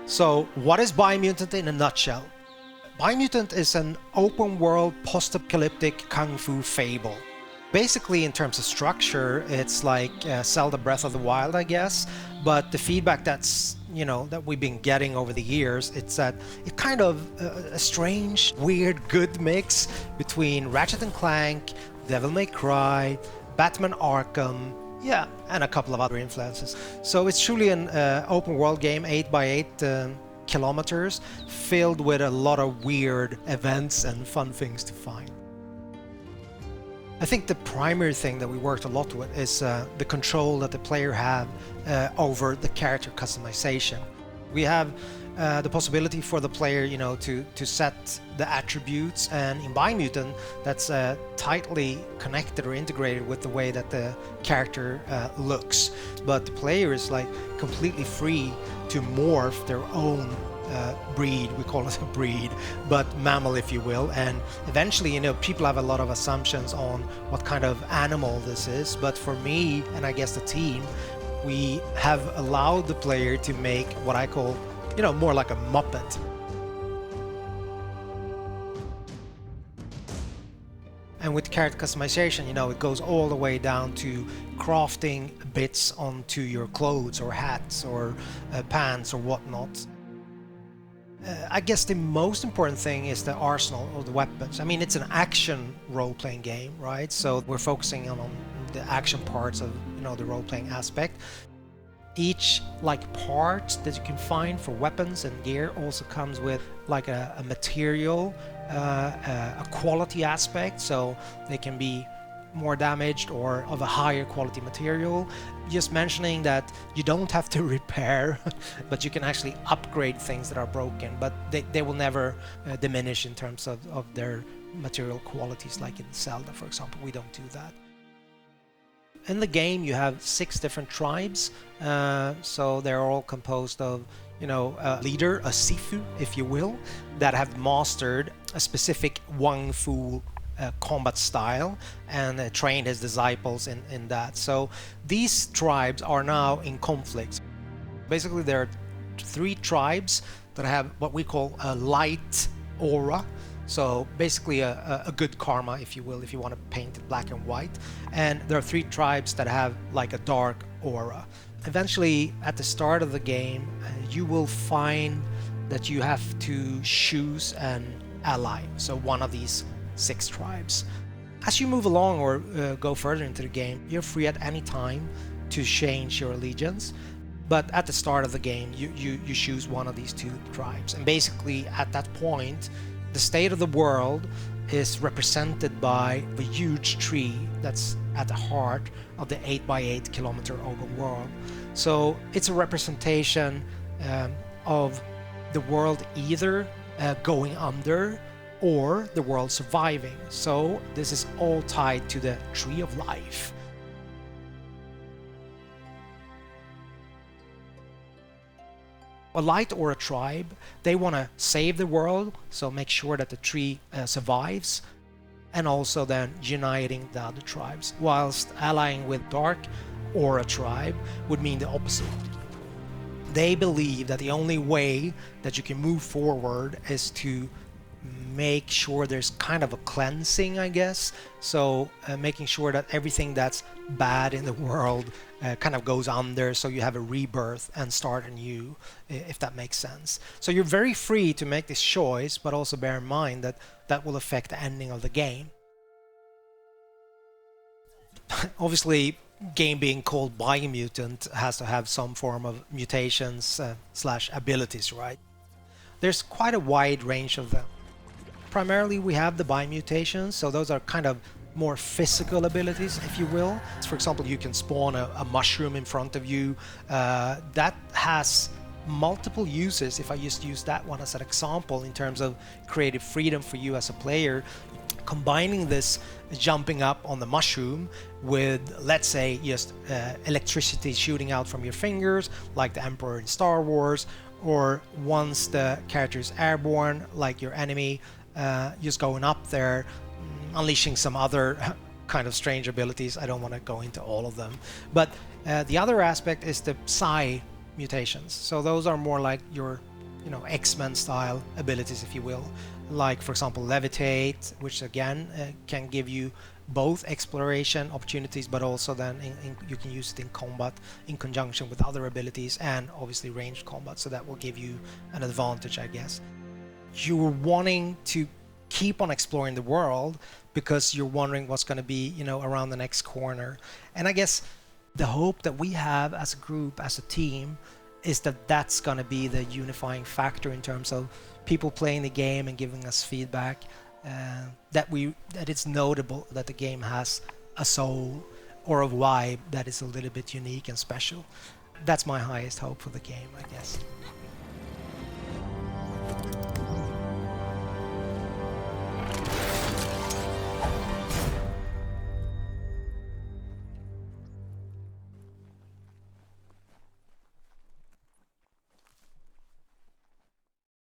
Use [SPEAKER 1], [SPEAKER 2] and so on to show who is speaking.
[SPEAKER 1] So, what is Biomutant in a nutshell? Biomutant is an open-world, post-apocalyptic kung fu fable. Basically, in terms of structure, it's like Zelda Breath of the Wild, I guess. But the feedback that we've been getting over the years, it's that it kind of a strange, weird, good mix between Ratchet and Clank, Devil May Cry, Batman Arkham, yeah, and a couple of other influences. So it's truly an open world game, 8x8 kilometers, filled with a lot of weird events and fun things to find. I think the primary thing that we worked a lot with is the control that the player have over the character customization. We have the possibility for the player, to set the attributes, and in Biomutant, that's tightly connected or integrated with the way that the character looks. But the player is like completely free to morph their own breed, we call it a breed, but mammal, if you will. And eventually, people have a lot of assumptions on what kind of animal this is. But for me, and I guess the team, we have allowed the player to make what I call, more like a Muppet. And with character customization, it goes all the way down to crafting bits onto your clothes or hats or pants or whatnot. I guess the most important thing is the arsenal of the weapons. I mean, it's an action role-playing game, right? So we're focusing on the action parts of, the role-playing aspect. Each part that you can find for weapons and gear also comes with like a material, a quality aspect, so they can be more damaged or of a higher quality material. Just mentioning that you don't have to repair, but you can actually upgrade things that are broken, but they will never diminish in terms of their material qualities, like in Zelda, for example. We don't do that. In the game, you have 6 different tribes, so they're all composed of, a leader, a Sifu, if you will, that have mastered a specific Wang Fu combat style and trained his disciples in that. So these tribes are now in conflict. Basically, there are 3 tribes that have what we call a light aura. So basically a good karma, if you will, if you want to paint it black and white. And there are 3 tribes that have like a dark aura. Eventually, at the start of the game, you will find that you have to choose an ally, so one of these 6 tribes. As you move along or go further into the game, you're free at any time to change your allegiance. But at the start of the game, you choose one of these 2 tribes. And basically, at that point, the state of the world is represented by a huge tree that's at the heart of the 8x8 kilometer open world. So it's a representation of the world either going under or the world surviving. So this is all tied to the tree of life. A light or a tribe, they want to save the world, so make sure that the tree survives, and also then uniting the other tribes, whilst allying with dark or a tribe would mean the opposite. They believe that the only way that you can move forward is to make sure there's kind of a cleansing, I guess. So making sure that everything that's bad in the world kind of goes under, so you have a rebirth and start anew, if that makes sense. So you're very free to make this choice, but also bear in mind that that will affect the ending of the game. Obviously, game being called Biomutant has to have some form of mutations slash abilities, right? There's quite a wide range of them. Primarily, we have the biomutations, so those are kind of more physical abilities, if you will. For example, you can spawn a mushroom in front of you. That has multiple uses, if I just use that one as an example, in terms of creative freedom for you as a player. Combining this jumping up on the mushroom with, let's say, just electricity shooting out from your fingers, like the Emperor in Star Wars, or once the character is airborne, like your enemy, just going up there, unleashing some other kind of strange abilities. I don't want to go into all of them. But the other aspect is the psi mutations. So those are more like your, you know, X-Men style abilities, if you will. Like, for example, levitate, which again can give you both exploration opportunities, but also then you can use it in combat in conjunction with other abilities, and obviously ranged combat. So that will give you an advantage, I guess. You're wanting to keep on exploring the world because you're wondering what's going to be, you know, around the next corner. And I guess the hope that we have as a group, as a team, is that that's going to be the unifying factor in terms of people playing the game and giving us feedback, that it's notable that the game has a soul or a vibe that is a little bit unique and special. That's my highest hope for the game, I guess.